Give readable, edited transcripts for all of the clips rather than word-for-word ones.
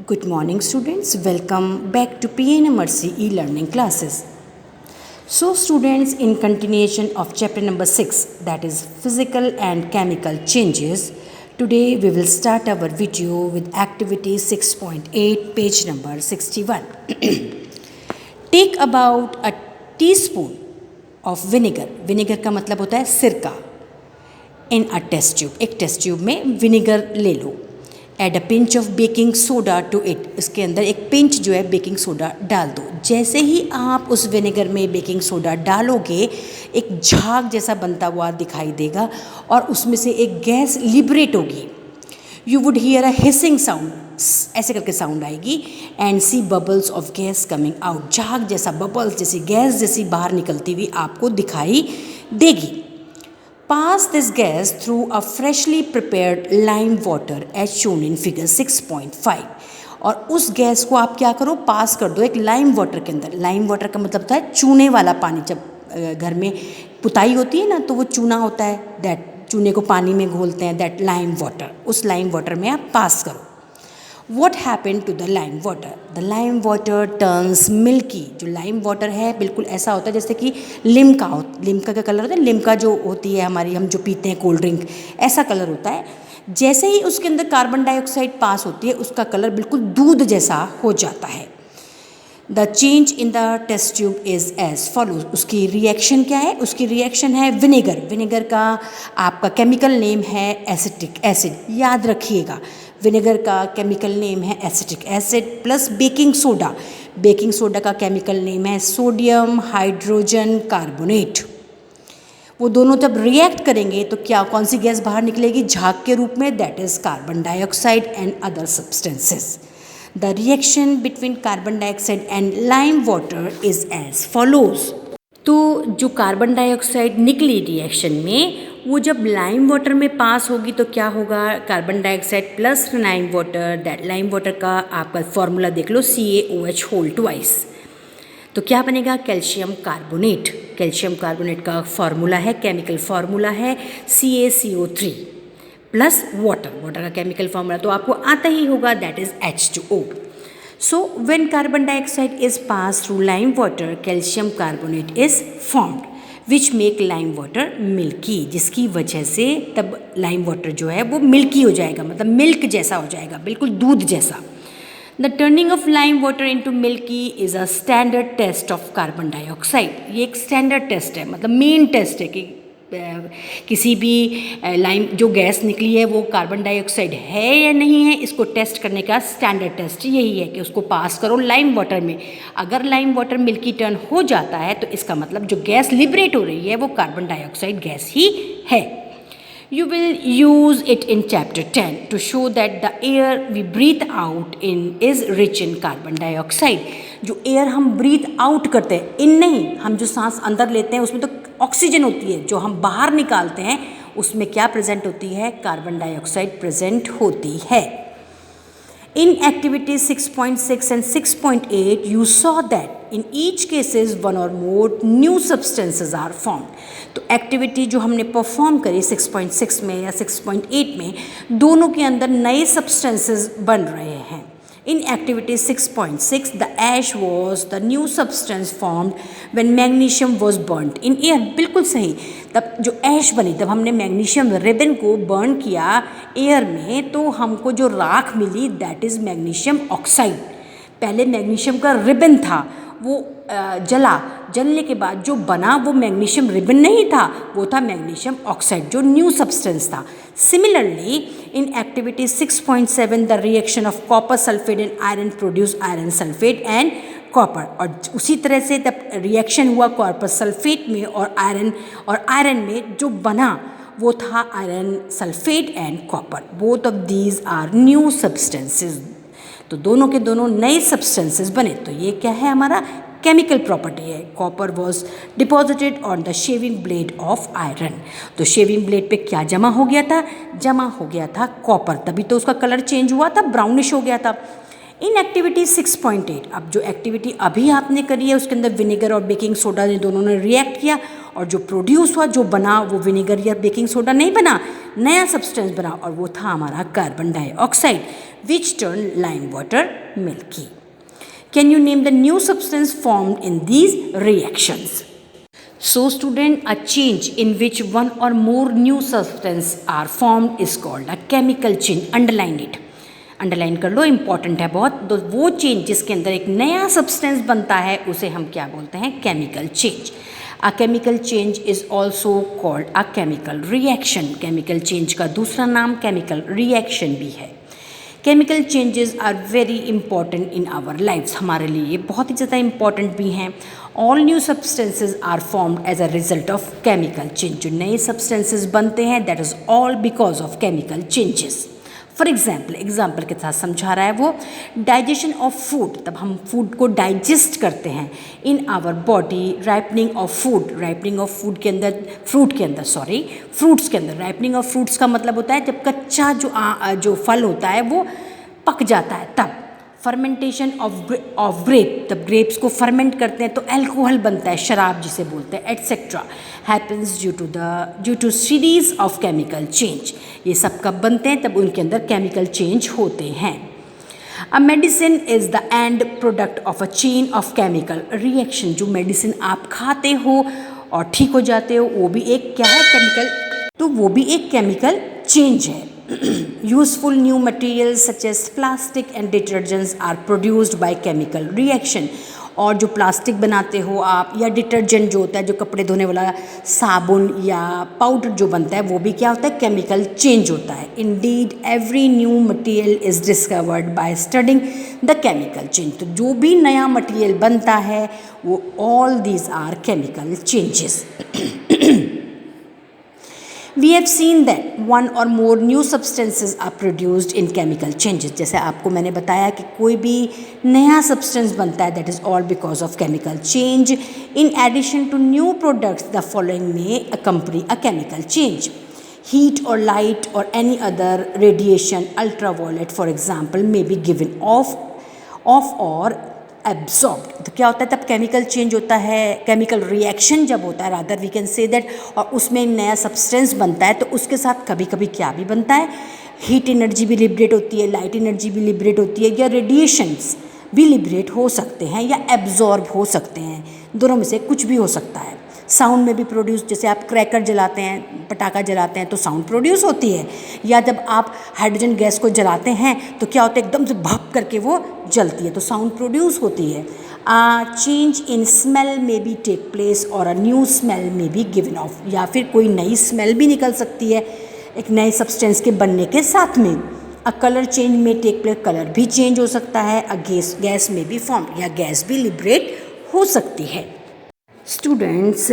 Good morning, students. Welcome back to PNMRC e-learning classes. So, students, in continuation of chapter number 6, that is physical and chemical changes, today we will start our video with activity 6.8, page number 61. Take about a teaspoon of vinegar. Vinegar का मतलब होता है सिरका. In a test tube. एक test tube में vinegar ले लो. Add a pinch of baking soda to it. इसके अंदर एक पिंच जो है बेकिंग सोडा डाल दो. जैसे ही आप उस विनेगर में बेकिंग सोडा डालोगे एक झाग जैसा बनता हुआ दिखाई देगा और उसमें से एक गैस लिबरेट होगी. You would hear a hissing sound. ऐसे करके साउंड आएगी. And see bubbles of gas coming out. झाग जैसा, बबल्स जैसी, गैस जैसी बाहर निकलती हुई आपको दिखाई देगी. Pass this gas through a freshly prepared lime water as shown in figure 6.5. और उस गैस को आप क्या करो, पास कर दो एक लाइम वाटर के अंदर. लाइम वाटर का मतलब होता है चूने वाला पानी. जब घर में पुताई होती है ना तो वो चूना होता है, दैट चूने को पानी में घोलते हैं, दैट लाइम वाटर. उस लाइम वाटर में आप पास करो. What happened to the lime water? The lime water turns milky. जो लाइम वाटर है बिल्कुल ऐसा होता है जैसे कि लिम्का हो. लिम्का का कलर होता है, लिम्का जो होती है हमारी, हम जो पीते हैं कोल्ड ड्रिंक, ऐसा कलर होता है. जैसे ही उसके अंदर कार्बन डाइऑक्साइड पास होती है उसका कलर बिल्कुल दूध जैसा हो जाता है. The change in the test tube is as follows. उसकी रिएक्शन क्या है? उसकी रिएक्शन है विनेगर. विनेगर का आपका केमिकल नेम है एसिटिक एसिड. याद रखिएगा, विनेगर का केमिकल नेम है acetic acid plus baking soda. Baking soda का केमिकल नेम है सोडियम हाइड्रोजन कार्बोनेट. वो दोनों जब रिएक्ट करेंगे तो क्या, कौन सी गैस बाहर निकलेगी झाग के रूप में? That is carbon dioxide and other substances. The reaction between carbon dioxide and lime water is as follows. तो जो कार्बन डाइऑक्साइड निकली रिएक्शन में, वो जब लाइम वाटर में पास होगी तो क्या होगा? Carbon dioxide plus lime water. That lime water का आपका फॉर्मूला देख लो, CaOH होल ट्वाइस. तो क्या बनेगा? Calcium carbonate. कैल्शियम कार्बोनेट का फॉर्मूला है, केमिकल फॉर्मूला है CaCO3 प्लस वाटर. वाटर का केमिकल फॉर्मूला तो आपको आता ही होगा, that is H2O. So when carbon dioxide is passed through lime water, calcium carbonate is formed, which make lime water milky. जिसकी वजह से तब lime water जो है वो milky हो जाएगा, मतलब milk जैसा हो जाएगा, बिल्कुल दूध जैसा. The turning of lime water into milky is a standard test of carbon dioxide. ये एक standard test है, मतलब main test है कि किसी भी लाइम जो गैस निकली है वो कार्बन डाइऑक्साइड है या नहीं है. इसको टेस्ट करने का स्टैंडर्ड टेस्ट यही है कि उसको पास करो लाइम वाटर में. अगर लाइम वाटर मिल्की टर्न हो जाता है तो इसका मतलब जो गैस लिबरेट हो रही है वो कार्बन डाइऑक्साइड गैस ही है. You will use it in chapter 10 to show that the air we breathe out in is rich in carbon dioxide. जो एयर हम ब्रीथ आउट करते हैं, इन नहीं, हम जो सांस अंदर लेते हैं उसमें तो ऑक्सीजन होती है. जो हम बाहर निकालते हैं उसमें क्या प्रेजेंट होती है? कार्बन डाइऑक्साइड प्रेजेंट होती है. In activities 6.6 and 6.8, you saw that in each cases one or more new substances are formed. तो एक्टिविटी जो हमने परफॉर्म करी 6.6 में या 6.8 में, दोनों के अंदर नए सब्सटेंसेस बन रहे हैं. In activity 6.6, the ash was the new substance formed when magnesium was burnt in air. बिल्कुल सही. तब जो ऐश बनी, तब हमने मैग्नीशियम रिबन को बर्न किया एयर में तो हमको जो राख मिली दैट इज़ मैग्नीशियम ऑक्साइड. पहले मैग्नीशियम का रिबन था, वो जलने के बाद जो बना वो मैग्नीशियम रिबन नहीं था, वो था मैग्नीशियम ऑक्साइड जो न्यू सब्सटेंस था. Similarly in activity 6.7 the reaction of copper sulphate and iron produce iron sulphate and copper. और उसी तरह से तब रिएक्शन हुआ कॉपर सल्फेट में और आयरन में, जो बना वो था iron sulphate and copper. Both of these are new substances. तो दोनों के दोनों नए सब्सटेंसेस बने. तो ये क्या है? हमारा केमिकल प्रॉपर्टी है. Copper was deposited on the shaving blade of iron. तो शेविंग ब्लेड पे क्या जमा हो गया था? जमा हो गया था कॉपर, तभी तो उसका कलर चेंज हुआ था, ब्राउनिश हो गया था. इन एक्टिविटी 6.8, अब जो एक्टिविटी अभी आपने करी है उसके अंदर विनेगर और बेकिंग सोडा ने दोनों ने रिएक्ट किया और जो प्रोड्यूस हुआ, जो बना, वो विनेगर या बेकिंग सोडा नहीं बना, नया सब्सटेंस बना और वो था हमारा carbon dioxide which turn lime water milky. Can you name the new substance formed in these reactions? So student, a change in which one or more new substance are formed is called a chemical change. Underline it. Underline कर लो, important है बहुत। तो वो change जिसके अंदर एक नया substance बनता है उसे हम क्या बोलते हैं? Chemical change. A chemical change is also called a chemical reaction. Chemical change का दूसरा नाम केमिकल रिएक्शन भी है। Chemical changes are very important in our lives. हमारे लिए ये बहुत ही ज़्यादा इंपॉर्टेंट भी हैं। All new substances are formed as a result of chemical change. जो नए सब्सटेंसेज बनते हैं that is all because of chemical changes. For example के साथ समझा रहा है वो, डाइजेशन ऑफ फूड, तब हम फूड को डाइजेस्ट करते हैं in our body. Ripening of food के अंदर, फ्रूट्स के अंदर राइपनिंग ऑफ फ्रूट्स का मतलब होता है जब कच्चा जो फल होता है वो पक जाता है तब। फर्मेंटेशन ऑफ ग्रेप, तब ग्रेप्स को फर्मेंट करते हैं तो अल्कोहल बनता है, शराब जिसे बोलते हैं, etcetera. Happens due to series of chemical change. ये सब कब बनते हैं? तब उनके अंदर केमिकल चेंज होते हैं। A medicine is the end product of a chain of chemical reaction. जो मेडिसिन आप खाते हो और ठीक हो जाते हो वो भी एक क्या है? केमिकल, तो वो भी एक केमिकल चेंज है। Useful new materials such as plastic and detergents are produced by chemical reaction। और जो प्लास्टिक बनाते हो आप या डिटर्जेंट जो होता है, जो कपड़े धोने वाला साबुन या पाउडर जो बनता है वो भी क्या होता है? केमिकल चेंज होता है। Indeed every new material is discovered by studying the chemical change. तो जो भी नया मटेरियल बनता है वो all these are chemical changes. We have seen that one or more new substances are produced in chemical changes। जैसे आपको मैंने बताया कि कोई भी नया सब्सटेंस बनता है that is all because of chemical change। In addition to new products, the following may accompany a chemical change: heat or light or any other radiation, ultraviolet for example, may be given off or absorbed. तो क्या होता है तब? Chemical change होता है, chemical reaction जब होता है, rather we can say that, और उसमें नया सब्सटेंस बनता है तो उसके साथ कभी कभी क्या भी बनता है? हीट एनर्जी भी लिबरेट होती है, लाइट एनर्जी भी लिबरेट होती है, या रेडिएशंस भी लिबरेट हो सकते हैं या एब्जॉर्ब हो सकते हैं। दोनों में से कुछ भी हो सकता है। साउंड में भी प्रोड्यूस, जैसे आप क्रैकर जलाते हैं, पटाखा जलाते हैं तो साउंड प्रोड्यूस होती है, या जब आप हाइड्रोजन गैस को जलाते हैं तो क्या होता है? एकदम से भप करके वो जलती है तो साउंड प्रोड्यूस होती है। चेंज इन स्मेल में भी टेक प्लेस और अ न्यू स्मेल में भी गिवन ऑफ। या फिर कोई नई स्मेल भी निकल सकती है एक नए सब्सटेंस के बनने के साथ में। अ कलर चेंज में टेक प्लेस, कलर भी चेंज हो सकता है। अ गैस में भी फॉर्म, या गैस भी लिबरेट हो सकती है। Students,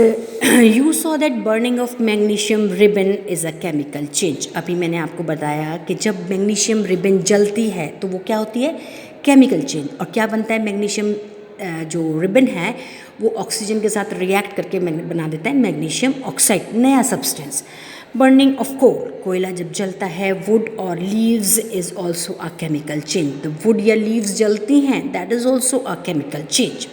you saw that burning of magnesium ribbon is a chemical change. अभी मैंने आपको बताया कि जब मैग्नीशियम रिबन जलती है तो वो क्या होती है? Chemical change. और क्या बनता है? मैग्नीशियम जो रिबन है वो ऑक्सीजन के साथ रिएक्ट करके बना देता है मैग्नीशियम ऑक्साइड, नया सब्सटेंस। बर्निंग ऑफ कोल, कोयला जब जलता है, वुड और leaves is also a chemical change. तो वुड या लीव्स जलती हैं, that is also a chemical change.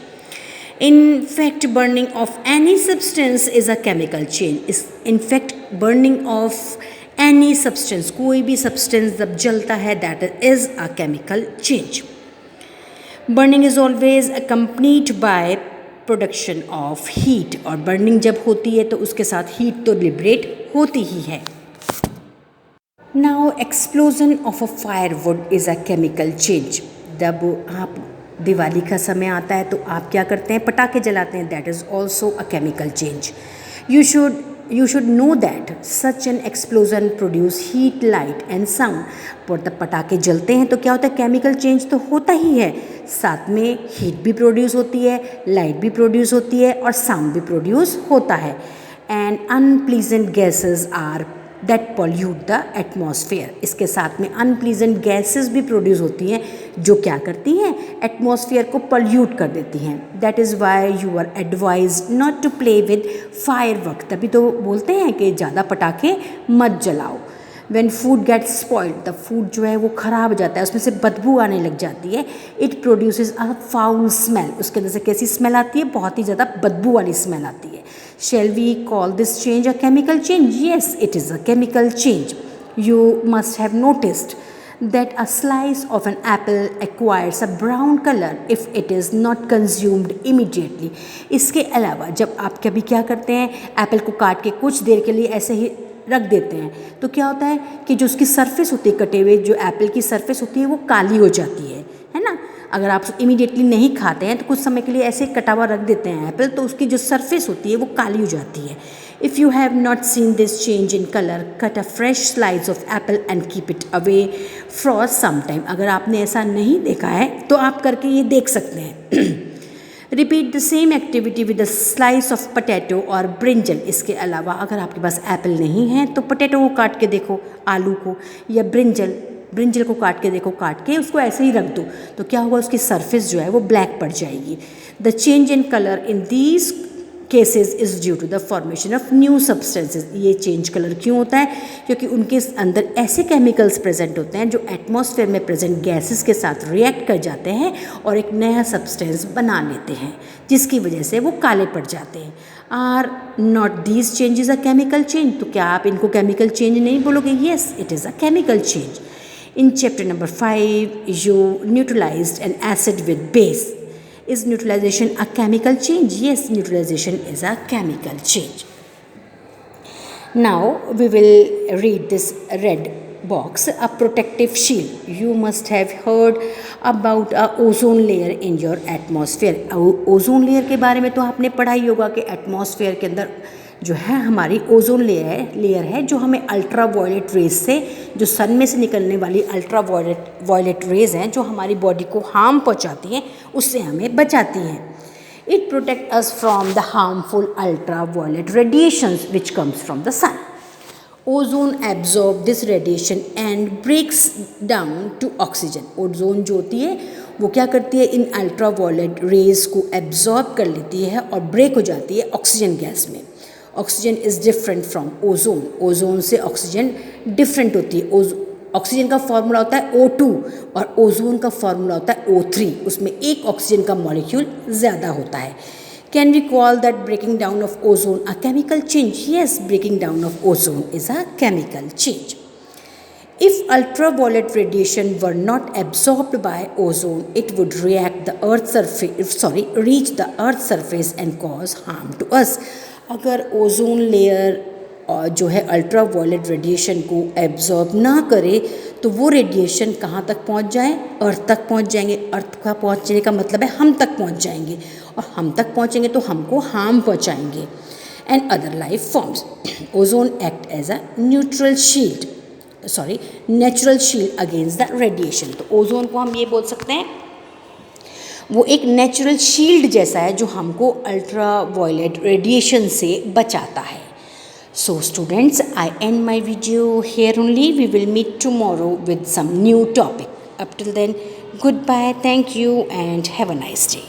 In fact, burning of any substance is a chemical change. In fact, burning of any substance, कोई भी substance जब जलता है that is a chemical change. Burning is always accompanied by production of heat। और burning जब होती है तो उसके साथ heat तो liberate होती ही है। Now, explosion of a firewood is a chemical change। जब आप दिवाली का समय आता है तो आप क्या करते हैं? पटाखे जलाते हैं, that is also a chemical change. You should know that such an explosion produce heat, light and sound. पर तब पटाखे जलते हैं तो क्या होता है? केमिकल चेंज तो होता ही है, साथ में हीट भी प्रोड्यूस होती है, लाइट भी प्रोड्यूस होती है और साउंड भी प्रोड्यूस होता है। And unpleasant gases are that pollute the atmosphere. इसके साथ में अनप्लीजेंट गैसेस भी प्रोड्यूस होती हैं जो क्या करती हैं? एटमॉस्फेयर को पॉल्यूट कर देती हैं। That is why you are advise not to play with firework. तभी तो बोलते हैं कि ज़्यादा पटाखे मत जलाओ। व्हेन फूड गेट्स स्पॉइल्ड, तब फूड जो है वो ख़राब हो जाता है, उसमें से बदबू आने लग जाती है। It produces a foul smell, उसके अंदर से कैसी स्मेल आती है? बहुत ही ज़्यादा बदबू वाली स्मेल आती है। Shall we call this change a chemical change? Yes, it is a chemical change. You must have noticed that a slice of an apple acquires a brown color if it is not consumed immediately. इसके अलावा जब आप कभी क्या करते हैं, Apple को काट के कुछ देर के लिए ऐसे ही रख देते हैं तो क्या होता है कि जो उसकी सरफेस होती है, कटे हुए जो एप्पल की सरफेस होती है वो काली हो जाती है ना। अगर आप इमीडिएटली नहीं खाते हैं तो कुछ समय के लिए ऐसे कटा हुआ रख देते हैं एप्पल, तो उसकी जो सरफेस होती है वो काली हो जाती है। If you have not seen this change in colour, cut a fresh slice of apple and keep it away for some time. अगर आपने ऐसा नहीं देखा है तो आप करके ये देख सकते हैं। Repeat the same activity with a slice of potato और ब्रिंजल। इसके अलावा अगर आपके पास एप्पल नहीं है तो पटेटो को काट के देखो, आलू को, या ब्रिंजल को काट के देखो, काट के उसको ऐसे ही रख दो तो क्या होगा, उसकी सरफेस जो है वो ब्लैक पड़ जाएगी। The change in colour in these cases is due to the formation of new substances. ये चेंज कलर क्यों होता है? क्योंकि उनके अंदर ऐसे केमिकल्स प्रेजेंट होते हैं जो एटमॉस्फेयर में प्रेजेंट गैसेस के साथ रिएक्ट कर जाते हैं और एक नया सब्सटेंस बना लेते हैं, जिसकी वजह से वो काले पड़ जाते हैं। Are not these changes a chemical change? तो क्या आप इनको केमिकल चेंज नहीं बोलोगे? Yes, it is a chemical change. In chapter number 5, you neutralized an acid with base. Is neutralization a chemical change? Yes, neutralization is a chemical change. Now we will read this red box, a protective shield. You must have heard about a ozone layer in your atmosphere. Ozone layer के बारे में तो आपने पढ़ा ही होगा कि atmosphere के अंदर जो है हमारी ओजोन लेयर है जो हमें अल्ट्रा वायलेट रेज से, जो सन में से निकलने वाली अल्ट्रा वायलेट रेज हैं जो हमारी बॉडी को हार्म पहुंचाती हैं, उससे हमें बचाती हैं। It protect us from the harmful ultraviolet radiations which comes from the sun. Ozone absorb this radiation and breaks down to oxygen. Ozone जो होती है वो क्या करती है, इन अल्ट्रा वायलेट रेज को एब्जॉर्ब कर लेती है और ब्रेक हो जाती है ऑक्सीजन गैस में। Oxygen is different from ozone. Ozone से ऑक्सीजन डिफरेंट होती है। ऑक्सीजन का फॉर्मूला होता है O2 और ओजोन का फॉर्मूला होता है O3। उसमें एक ऑक्सीजन का मॉलिक्यूल ज़्यादा होता है। Can we call that breaking down of ozone a chemical change? Yes, breaking down of ozone is a chemical change. If ultraviolet radiation were not absorbed by ozone, it would reach the earth's surface and cause harm to us. अगर ozone layer जो है ultra violet radiation को absorb ना करे तो वो radiation कहाँ तक पहुँच जाए? अर्थ तक पहुँच जाएंगे। अर्थ का पहुँचने का मतलब है हम तक पहुँच जाएंगे, और हम तक पहुँचेंगे तो हमको हार्म पहुँचाएंगे। And other life forms. Ozone act as a natural shield against the radiation. तो ओजोन को हम ये बोल सकते हैं वो एक नेचुरल शील्ड जैसा है जो हमको अल्ट्रा वायलेट रेडिएशन से बचाता है। So students, I end my video here only. We will meet tomorrow with some new topic. Up till then, goodbye, thank you and have a nice day.